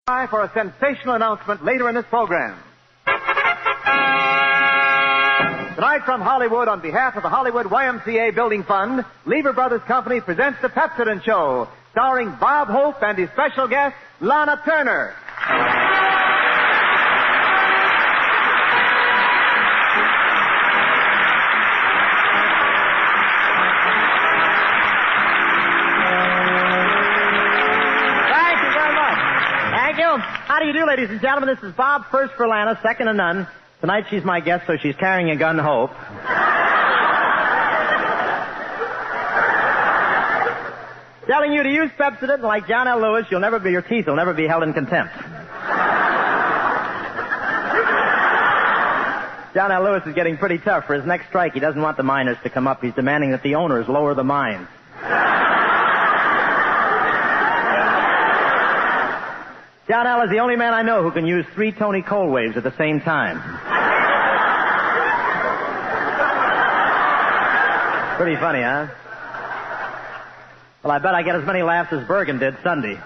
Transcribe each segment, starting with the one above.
Time for a sensational announcement later in this program. Tonight from Hollywood, on behalf of the Hollywood YMCA Building Fund, Lever Brothers Company presents the Pepsodent Show, starring Bob Hope and his special guest, Lana Turner. How do you do, ladies and gentlemen? This is Bob, first for Lana, second to none. Tonight she's my guest, so she's carrying a gun, Hope. Telling you to use Pepsodent, and like John L. Lewis, your teeth will never be held in contempt. John L. Lewis is getting pretty tough. For his next strike, he doesn't want the miners to come up. He's demanding that the owners lower the mines. John L. is the only man I know who can use 3 Tony Cole waves at the same time. Pretty funny, huh? Well, I bet I get as many laughs as Bergen did Sunday.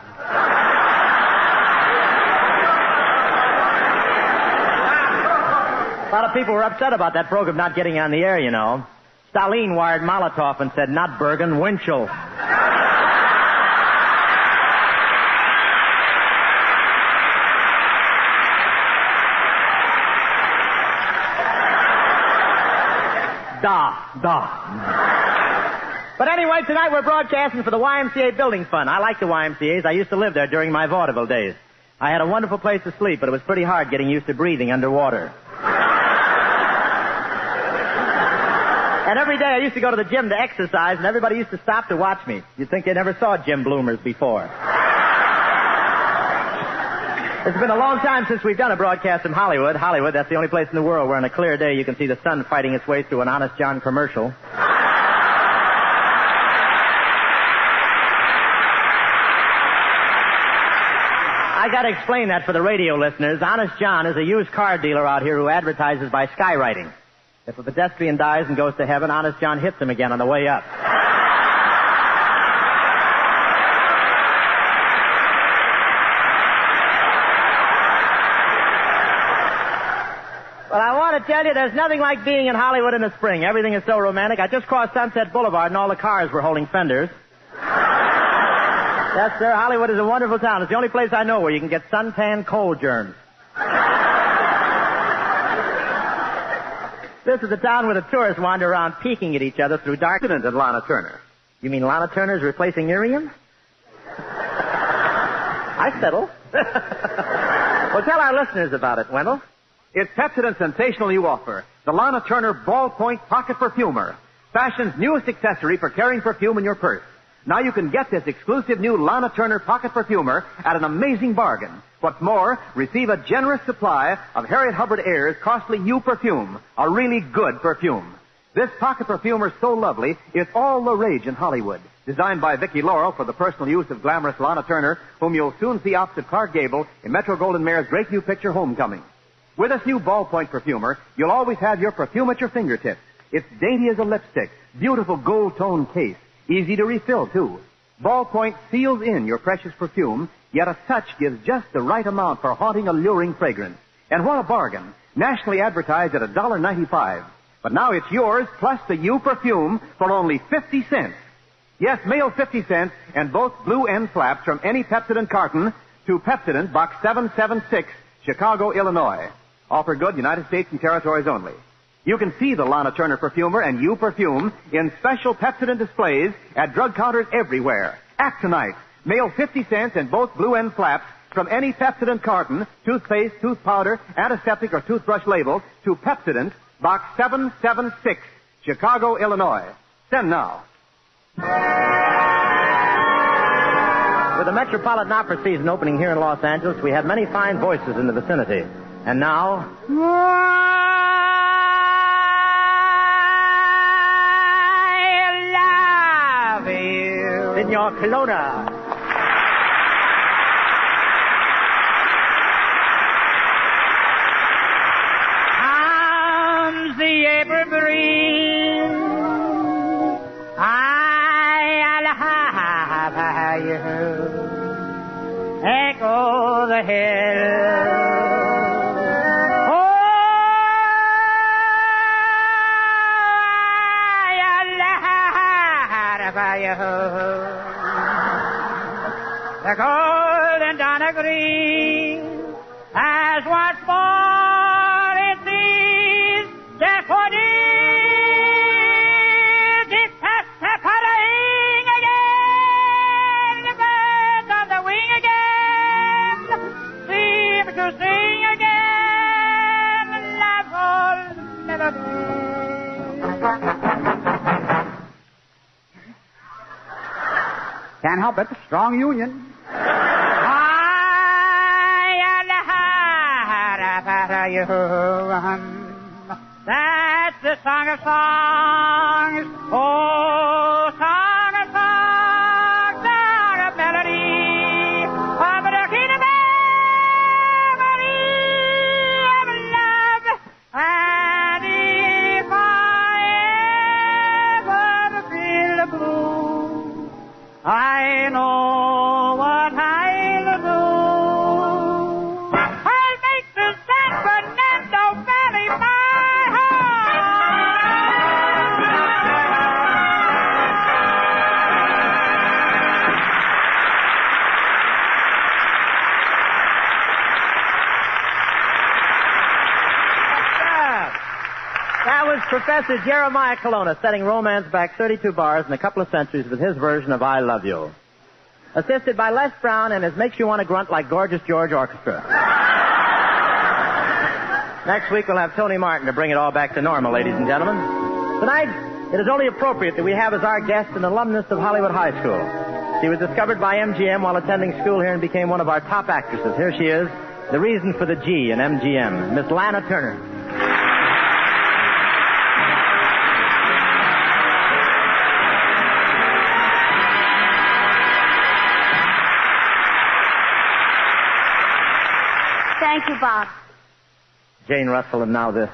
A lot of people were upset about that program not getting on the air, you know. Stalin wired Molotov and said, "Not Bergen, Winchell." Da. But anyway, tonight we're broadcasting for the YMCA Building Fund. I like the YMCAs. I used to live there during my vaudeville days. I had a wonderful place to sleep, but it was pretty hard getting used to breathing underwater. And every day I used to go to the gym to exercise, and everybody used to stop to watch me. You'd think they never saw gym bloomers before. It's been a long time since we've done a broadcast from Hollywood. Hollywood, that's the only place in the world where on a clear day you can see the sun fighting its way through an Honest John commercial. I gotta explain that for the radio listeners. Honest John is a used car dealer out here who advertises by skywriting. If a pedestrian dies and goes to heaven, Honest John hits him again on the way up. Well, I want to tell you, there's nothing like being in Hollywood in the spring. Everything is so romantic. I just crossed Sunset Boulevard, and all the cars were holding fenders. Yes, sir, Hollywood is a wonderful town. It's the only place I know where you can get suntan coal germs. This is a town where the tourists wander around peeking at each other through dark... And Lana Turner. You mean Lana Turner's replacing Miriam? I settle. Well, tell our listeners about it, Wendell. It's Pepsodent's sensational new offer, the Lana Turner Ballpoint Pocket Perfumer, fashion's newest accessory for carrying perfume in your purse. Now you can get this exclusive new Lana Turner Pocket Perfumer at an amazing bargain. What's more, receive a generous supply of Harriet Hubbard Air's costly new perfume, a really good perfume. This pocket perfumer's so lovely, it's all the rage in Hollywood. Designed by Vicki Laurel for the personal use of glamorous Lana Turner, whom you'll soon see opposite Clark Gable in Metro-Goldwyn-Mayer's great new picture, Homecoming. With this new ballpoint perfumer, you'll always have your perfume at your fingertips. It's dainty as a lipstick, beautiful gold-toned case, easy to refill, too. Ballpoint seals in your precious perfume, yet a touch gives just the right amount for haunting, alluring fragrance. And what a bargain! Nationally advertised at $1.95. But now it's yours, plus the new perfume, for only 50 cents. Yes, mail 50 cents and both blue end flaps from any Pepsodent carton to Pepsodent, Box 776, Chicago, Illinois. Offer good United States and territories only. You can see the Lana Turner Perfumer and you perfume in special Pepsodent displays at drug counters everywhere. Act tonight. Mail 50 cents and both blue end flaps from any Pepsodent carton, toothpaste, tooth powder, antiseptic, or toothbrush label to Pepsodent, Box 776, Chicago, Illinois. Send now. With the Metropolitan Opera season opening here in Los Angeles, we have many fine voices in the vicinity. And now... I love you, Signor Colonna. Comes the April breeze. I love you. Echo the hill. The golden dawn green as once more it sees just for these it has separating again the birds of the wing again seem to sing again love's old melody. Can't help it. Strong union. That's the song of songs. Oh, song of songs, song of melody. Of the kingdom memory of love. And if I ever feel the blue, I know what I'll do. I'll make the San Fernando Valley my That was Professor Jeremiah Colonna setting romance back 32 bars and a couple of centuries with his version of I Love You. Assisted by Les Brown and his Makes You Want to Grunt Like Gorgeous George Orchestra. Next week we'll have Tony Martin to bring it all back to normal, ladies and gentlemen. Tonight, it is only appropriate that we have as our guest an alumnus of Hollywood High School. She was discovered by MGM while attending school here and became one of our top actresses. Here she is, the reason for the G in MGM, Miss Lana Turner. Thank you, Bob. Jane Russell, and now this.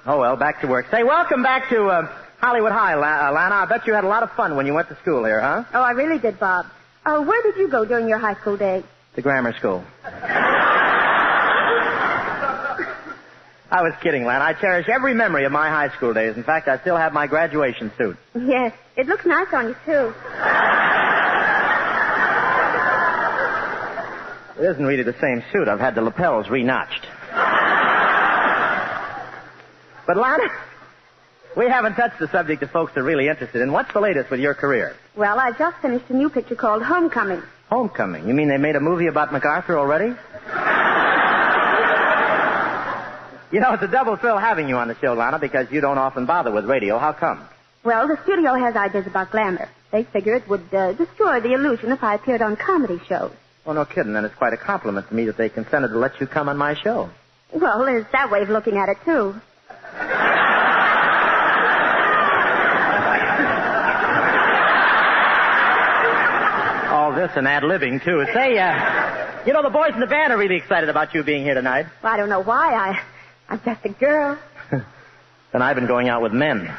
Oh, well, back to work. Say, welcome back to Hollywood High, Lana. I bet you had a lot of fun when you went to school here, huh? Oh, I really did, Bob. Where did you go during your high school days? The grammar school. I was kidding, Lana. I cherish every memory of my high school days. In fact, I still have my graduation suit. Yes, it looks nice on you, too. It isn't really the same suit. I've had the lapels re-notched. But, Lana, we haven't touched the subject that folks are really interested in. What's the latest with your career? Well, I just finished a new picture called Homecoming. Homecoming? You mean they made a movie about MacArthur already? You know, it's a double thrill having you on the show, Lana, because you don't often bother with radio. How come? Well, the studio has ideas about glamour. They figure it would destroy the illusion if I appeared on comedy shows. Oh, no kidding. Then it's quite a compliment to me that they consented to let you come on my show. Well, there's that way of looking at it, too. All this and ad-libbing, too. Say, you know, the boys in the band are really excited about you being here tonight. Well, I don't know why. I'm just a girl. Then I've been going out with men.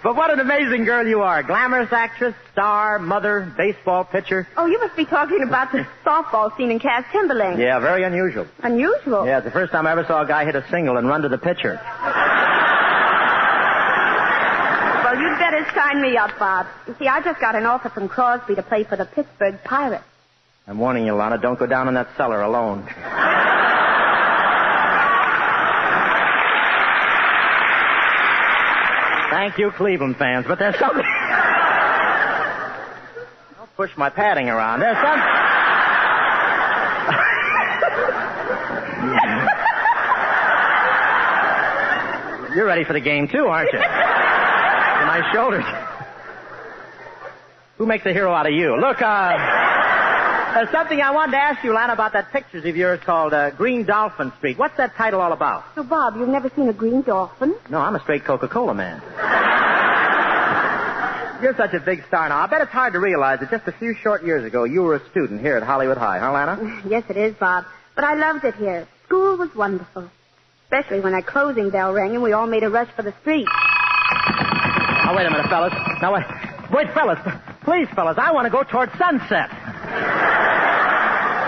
But what an amazing girl you are. Glamorous actress, star, mother, baseball pitcher. Oh, you must be talking about the softball scene in Cass Timberlake. Yeah, very unusual. Unusual? Yeah, it's the first time I ever saw a guy hit a single and run to the pitcher. Well, you'd better sign me up, Bob. You see, I just got an offer from Crosby to play for the Pittsburgh Pirates. I'm warning you, Lana, don't go down in that cellar alone. Thank you, Cleveland fans, but there's something... Don't push my padding around. There's some... You're ready for the game, too, aren't you? Nice shoulders. Who makes a hero out of you? Look, there's something I wanted to ask you, Lana, about that pictures of yours called Green Dolphin Street. What's that title all about? So, Bob, you've never seen a green dolphin? No, I'm a straight Coca-Cola man. You're such a big star now. I bet it's hard to realize that just a few short years ago you were a student here at Hollywood High, huh, Lana? Yes, it is, Bob. But I loved it here. School was wonderful. Especially when that closing bell rang and we all made a rush for the street. Now, wait a minute, fellas. Now, wait. Wait, fellas. Please, fellas, I want to go towards sunset.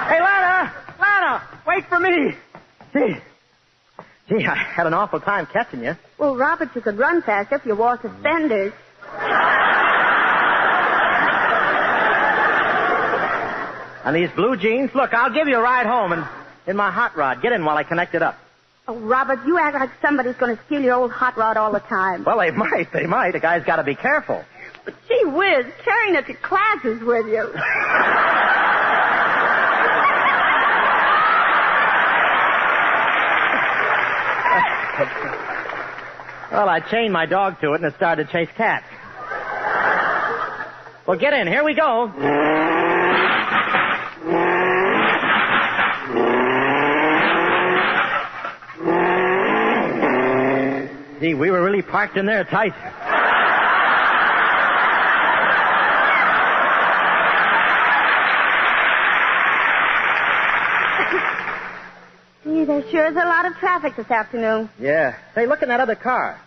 Hey, Lana! Lana! Wait for me! Gee, I had an awful time catching you. Well, Robert, you could run faster if you wore suspenders. And these blue jeans? Look, I'll give you a ride home in my hot rod. Get in while I connect it up. Oh, Robert, you act like somebody's going to steal your old hot rod all the time. Well, they might. They might. A guy's got to be careful. But gee whiz, carrying it to classes with you. Well, I chained my dog to it and it started to chase cats. Well, get in. Here we go. Gee, we were really parked in there tight. Gee, there sure is a lot of traffic this afternoon. Yeah. Hey, look in that other car.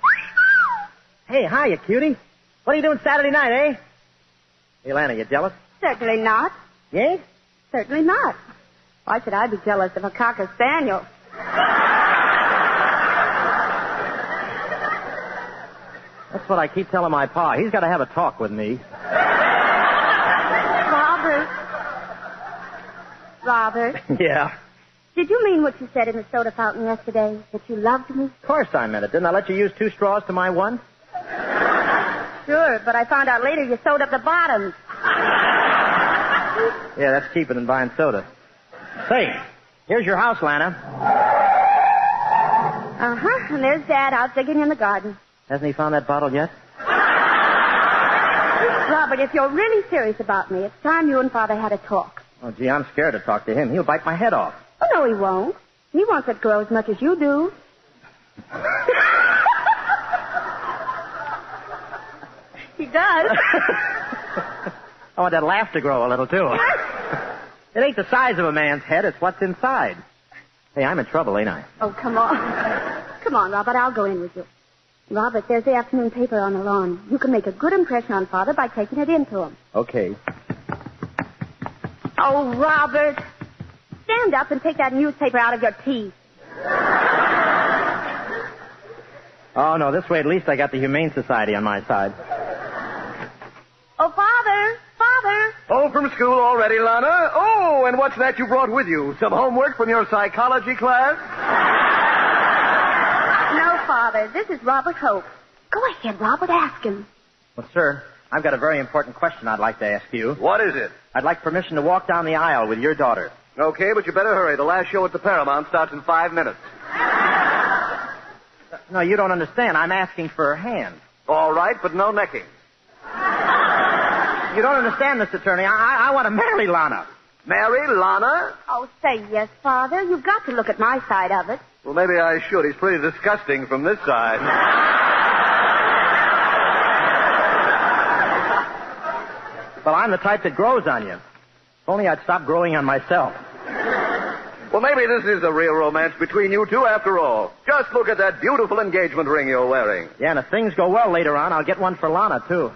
Hey, hi, you cutie. What are you doing Saturday night, eh? Hey, Lana, you jealous? Certainly not. Yeah? Certainly not. Why should I be jealous of a cocker spaniel? That's what I keep telling my pa. He's got to have a talk with me. Robert. Yeah. Did you mean what you said in the soda fountain yesterday? That you loved me? Of course I meant it. Didn't I let you use 2 straws to my 1? Sure, but I found out later you sewed up the bottoms. Yeah, that's cheaper than buying soda. Say, here's your house, Lana. Uh-huh, and there's Dad out digging in the garden. Hasn't he found that bottle yet? Robert, if you're really serious about me, it's time you and Father had a talk. Oh, gee, I'm scared to talk to him. He'll bite my head off. Oh, no, he won't. He wants that girl as much as you do. He does. I want that laugh to grow a little, too. It ain't the size of a man's head, it's what's inside. Hey, I'm in trouble, ain't I? Oh, come on. Come on, Robert, I'll go in with you. Robert, there's the afternoon paper on the lawn. You can make a good impression on Father by taking it in to him. Okay. Oh, Robert. Stand up and take that newspaper out of your teeth. Oh, no, this way at least I got the Humane Society on my side. Oh, Father! Father! Home from school already, Lana? Oh, and what's that you brought with you? Some homework from your psychology class? No, Father. This is Robert Hope. Go ahead, Robert. Ask him. Well, sir, I've got a very important question I'd like to ask you. What is it? I'd like permission to walk down the aisle with your daughter. Okay, but you better hurry. The last show at the Paramount starts in 5 minutes. No, you don't understand. I'm asking for her hand. All right, but no necking. You don't understand, Mr. Attorney. I want to marry Lana. Marry Lana? Oh, say yes, Father. You've got to look at my side of it. Well, maybe I should. He's pretty disgusting from this side. Well, I'm the type that grows on you. If only I'd stop growing on myself. Well, maybe this is a real romance between you two after all. Just look at that beautiful engagement ring you're wearing. Yeah, and if things go well later on, I'll get one for Lana, too.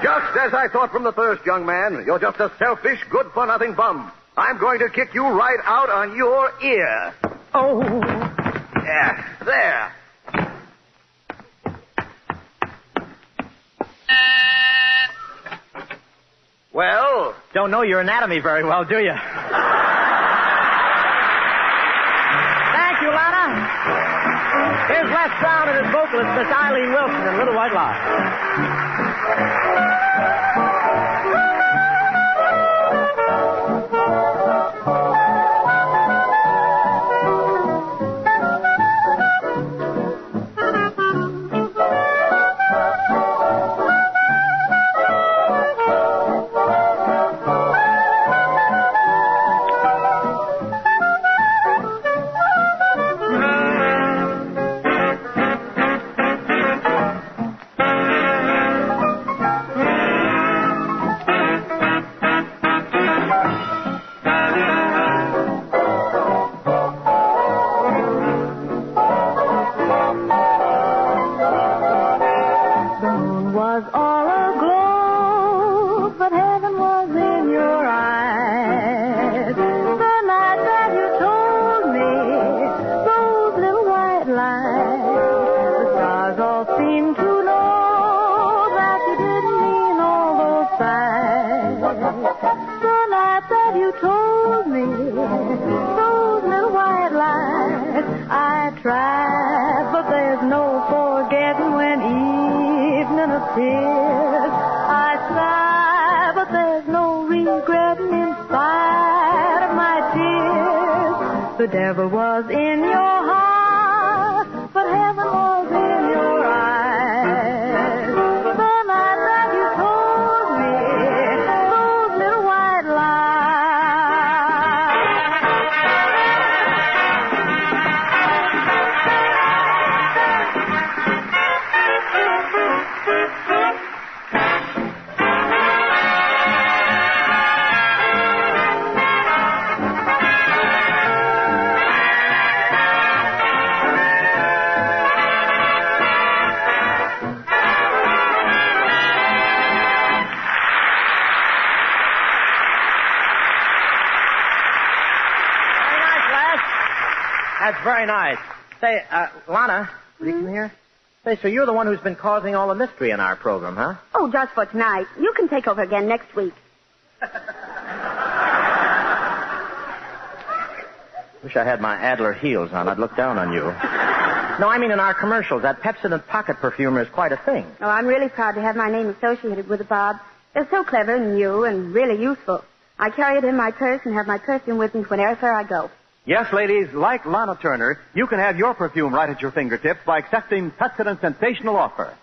Just as I thought from the first, young man. You're just a selfish, good-for-nothing bum. I'm going to kick you right out on your ear. Oh. Yeah, there. Well? Don't know your anatomy very well, do you? Thank you, Lana. Here's Les Brown and his vocalist, Miss Eileen Wilson in Little White Lie. of tears. I sigh, but there's no regret in spite of my tears. The devil was in your heart, but heaven was in your eyes. The night that you told me those little white lies. That's very nice. Say, Lana, will you come here? Say, so you're the one who's been causing all the mystery in our program, huh? Oh, just for tonight. You can take over again next week. Wish I had my Adler heels on. I'd look down on you. No, I mean in our commercials. That Pepsodent pocket perfumer is quite a thing. Oh, I'm really proud to have my name associated with it, Bob. They're so clever and new and really useful. I carry it in my purse and have my perfume with me wherever I go. Yes, ladies, like Lana Turner, you can have your perfume right at your fingertips by accepting Pepsodent's sensational offer.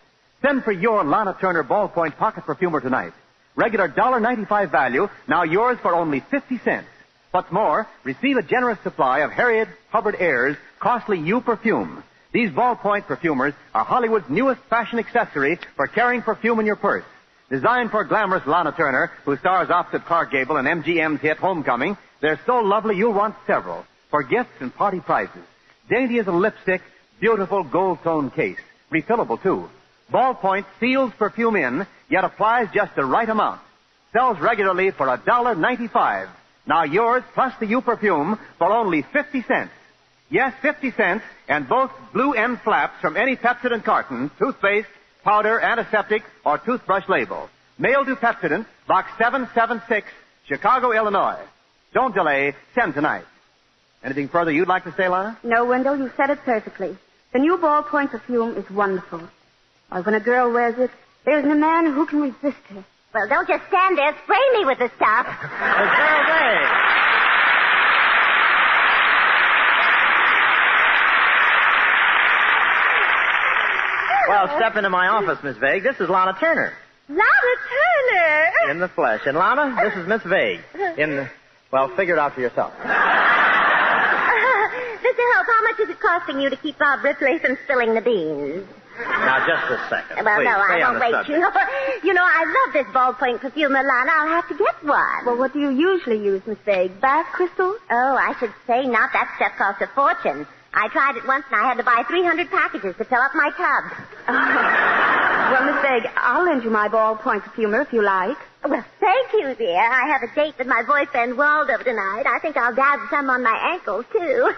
Send for your Lana Turner ballpoint pocket perfumer tonight. Regular $1.95 value, now yours for only 50 cents. What's more, receive a generous supply of Harriet Hubbard Ayre's costly U perfume. These ballpoint perfumers are Hollywood's newest fashion accessory for carrying perfume in your purse. Designed for glamorous Lana Turner, who stars opposite Clark Gable in MGM's hit Homecoming, they're so lovely you'll want several for gifts and party prizes. Dainty as a lipstick, beautiful gold-tone case. Refillable, too. Ballpoint seals perfume in, yet applies just the right amount. Sells regularly for $1.95. Now yours plus the U perfume for only 50 cents. Yes, 50 cents, and both blue end flaps from any Pepsodent carton, toothpaste, powder, antiseptic, or toothbrush label. Mail to Pepsodent, Box 776, Chicago, Illinois. Don't delay. Send tonight. Anything further you'd like to say, Lana? No, Wendell, you said it perfectly. The new ballpoint perfume is wonderful. Or when a girl wears it, there isn't a man who can resist her. Well, don't just stand there. Spray me with the stuff. Well, step into my office, Miss Vague. This is Lana Turner. Lana Turner! In the flesh. And Lana, this is Miss Vague. Well, figure it out for yourself. Mr. Hope, how much is it costing you to keep Bob Ripley from spilling the beans? Now, just a second. Well, Please, no, I stay on won't the wait. subject. You know, I love this ballpoint perfumer, Lana. I'll have to get one. Well, what do you usually use, Miss Vague? Bath crystals? Oh, I should say not. That stuff costs a fortune. I tried it once and I had to buy 300 packages to fill up my tub. Well, Miss Vague, I'll lend you my ballpoint perfumer if you like. Well, thank you, dear. I have a date with my boyfriend Waldo tonight. I think I'll dab some on my ankles, too.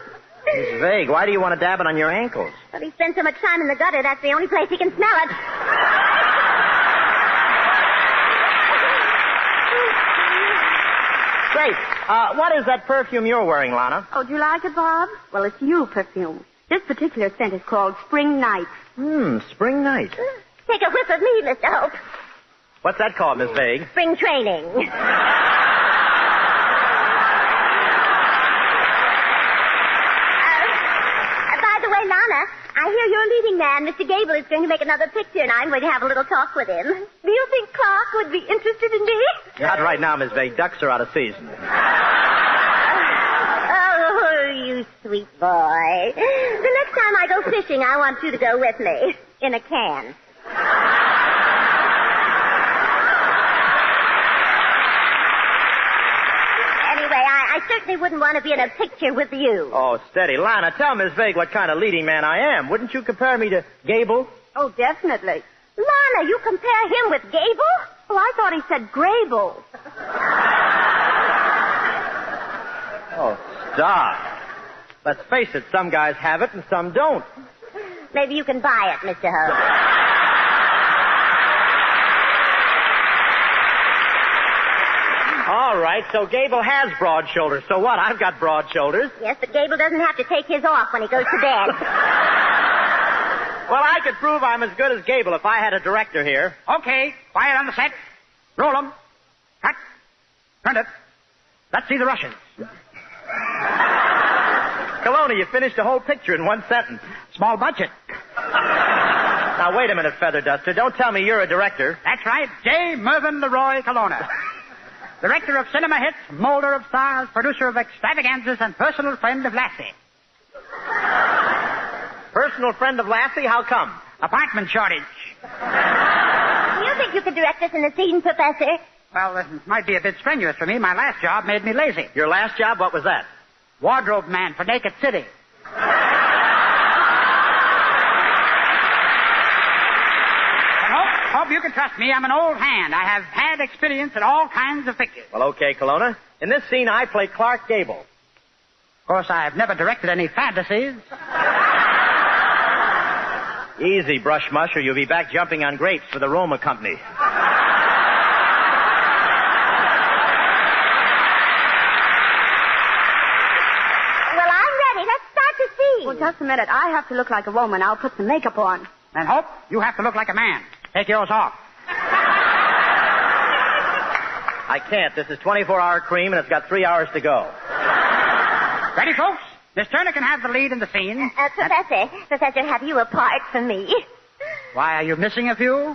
Miss Vague, why do you want to dab it on your ankles? Well, he spends so much time in the gutter, that's the only place he can smell it. Great. What is that perfume you're wearing, Lana? Oh, do you like it, Bob? Well, it's you perfume. This particular scent is called Spring Night. Spring Night. Take a whiff of me, Mr. Hope. What's that called, Miss Vague? Spring training. By the way, Lana, I hear your leading man, Mr. Gable, is going to make another picture, and I'm going to have a little talk with him. Do you think Clark would be interested in me? Not right now, Miss Vague. Ducks are out of season. Oh, you sweet boy. The next time I go fishing, I want you to go with me. In a can. Anyway, I certainly wouldn't want to be in a picture with you. Oh, steady. Lana, tell Miss Vague what kind of leading man I am. Wouldn't you compare me to Gable? Oh, definitely. Lana, you compare him with Gable? Oh, I thought he said Grable. Oh, stop. Let's face it, some guys have it and some don't. Maybe you can buy it, Mr. Hope. All right, so Gable has broad shoulders. So what? I've got broad shoulders. Yes, but Gable doesn't have to take his off when he goes to bed. Well, I I could prove I'm as good as Gable if I had a director here. Okay, quiet on the set. Roll 'em. Cut. Print it. Let's see the Russians. Colonna, you finished a whole picture in one sentence. Small budget. Now, wait a minute, Feather Duster. Don't tell me you're a director. That's right, J. Mervyn Leroy Colonna. Director of cinema hits, molder of stars, producer of extravaganzas, and personal friend of Lassie. Personal friend of Lassie? How come? Apartment shortage. Do you think you could direct us in the scene, Professor? Well, it might be a bit strenuous for me. My last job made me lazy. Your last job? What was that? Wardrobe man for Naked City. Hope you can trust me. I'm an old hand. I have had experience in all kinds of pictures. Well, okay, Colonna. In this scene, I play Clark Gable. Of course, I've never directed any fantasies. Easy, brush mush, or you'll be back jumping on grapes for the Roma Company. Well, I'm ready. Let's start the scene. Well, just a minute. I have to look like a woman. I'll put some makeup on. And Hope, you have to look like a man. Take yours off. I can't. This is 24-hour cream, and it's got 3 hours to go. Ready, folks? Miss Turner can have the lead in the scene. Professor, have you a part for me? Why, are you missing a few? All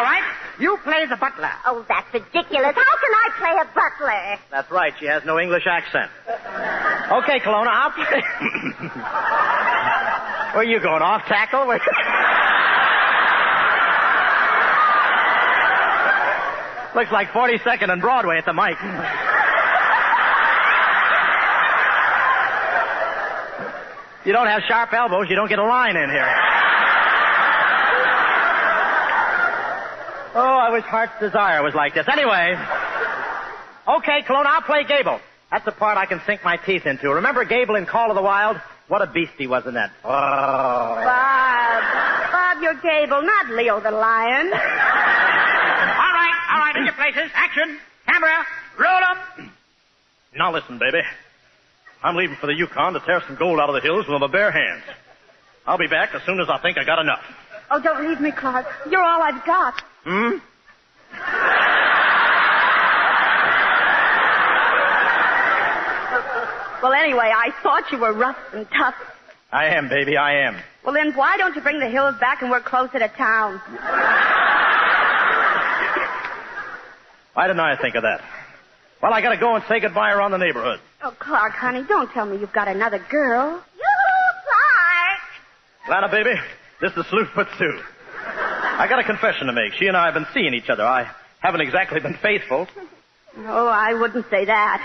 right. You play the butler. Oh, that's ridiculous. How can I play a butler? That's right. She has no English accent. Okay, Colonna, I'll play... Where are you going, off tackle? Looks like 42nd and Broadway at the mic. You don't have sharp elbows, you don't get a line in here. Oh, I wish Heart's Desire was like this. Anyway. Okay, Colonna, I'll play Gable. That's the part I can sink my teeth into. Remember Gable in Call of the Wild? What a beast he was in that. Bob, you're Gable, not Leo the Lion. All right, in your places. Action. Camera. Roll 'em. Now listen, baby. I'm leaving for the Yukon to tear some gold out of the hills with my bare hands. I'll be back as soon as I think I got enough. Oh, don't leave me, Clark. You're all I've got. Well, anyway, I thought you were rough and tough. I am, baby, I am. Well, then why don't you bring the hills back and we're closer to town? Why didn't I think of that? Well, I gotta go and say goodbye around the neighborhood. Oh, Clark, honey, don't tell me you've got another girl. Yoo-hoo, Clark! Lana, baby, this is Slewfoot Sue. I got a confession to make. She and I have been seeing each other. I haven't exactly been faithful. Oh, I wouldn't say that.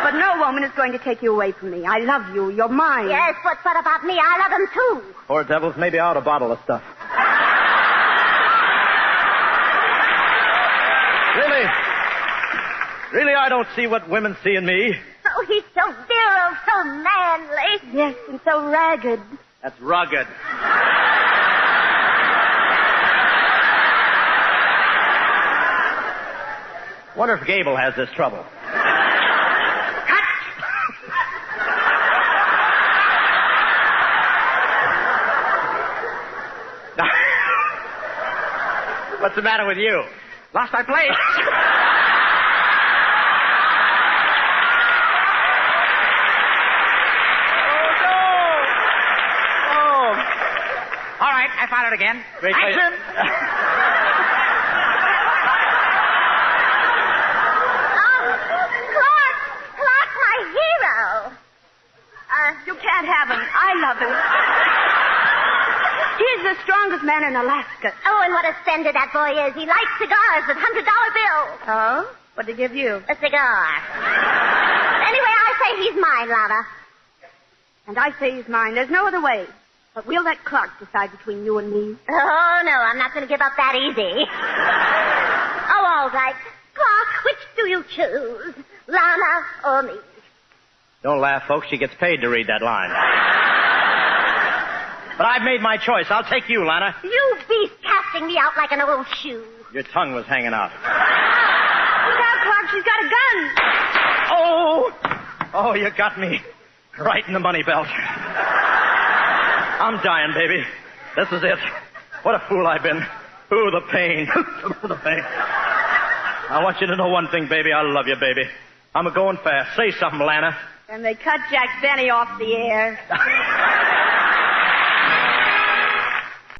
But no woman is going to take you away from me. I love you. You're mine. Yes, but what about me? I love him, too. Poor devils, maybe out a bottle of stuff. Really, I don't see what women see in me. Oh, he's so virile, so manly. Yes, and so ragged. That's rugged. Wonder if Gable has this trouble. Cut! What's the matter with you? Lost my place. All right, I found it again. Wait, Action! Clark, my hero. You can't have him. I love him. He's the strongest man in Alaska. Oh, and what a spender that boy is. He likes cigars with $100 bills. Oh? What'd he give you? A cigar. Anyway, I say he's mine, Lana. And I say he's mine. There's no other way. But we'll let Clark decide between you and me. Oh, no, I'm not going to give up that easy. Oh, all right. Clark, which do you choose? Lana or me? Don't laugh, folks. She gets paid to read that line. But I've made my choice. I'll take you, Lana. You beast casting me out like an old shoe. Your tongue was hanging out. Look out, Clark. She's got a gun. Oh! Oh, you got me right in the money belt. I'm dying, baby. This is it. What a fool I've been. Ooh, the pain. The pain. I want you to know one thing, baby. I love you, baby. I'm a-going fast. Say something, Lana. And they cut Jack Benny off the air.